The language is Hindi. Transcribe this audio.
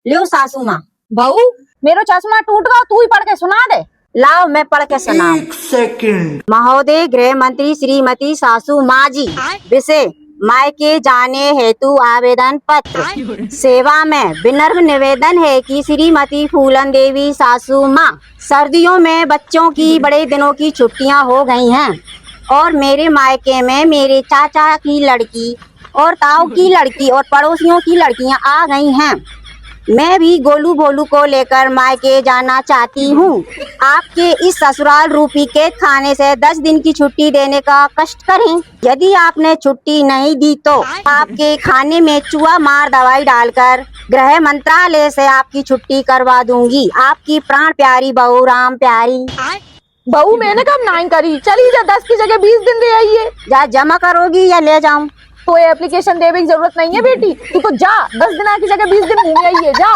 लो सासू माँ। बहू मेरो चश्मा टूट गया, तू ही पढ़ के सुना दे। लाओ मैं पढ़ के सुनाऊं। 1 सेकंड। महोदय गृह मंत्री श्रीमती सासू माँ जी, विषय मायके जाने हेतु आवेदन पत्र। सेवा में विनम्र निवेदन है कि श्रीमती फूलन देवी सासू माँ, सर्दियों में बच्चों की बड़े दिनों की छुट्टियां हो गई हैं और मेरे मायके में मेरे चाचा की लड़की और ताऊ की लड़की और पड़ोसियों की लड़कियां आ गई हैं। मैं भी गोलू भोलू को लेकर मायके जाना चाहती हूँ। आपके इस ससुराल रूपी केक खाने से 10 दिन की छुट्टी देने का कष्ट करें। यदि आपने छुट्टी नहीं दी तो आपके खाने में चूहा मार दवाई डालकर गृह मंत्रालय से आपकी छुट्टी करवा दूंगी। आपकी प्राण प्यारी बहू राम प्यारी। बहू मैंने कब नाइन करी, चली जा 10 की जगह 20 दिन दे आइए। जा जमा करोगी या ले जाऊं? तो एप्लीकेशन देने की जरूरत नहीं है बेटी, तू तो जा 10 दिन की जगह 20 दिन घूम आइए जा।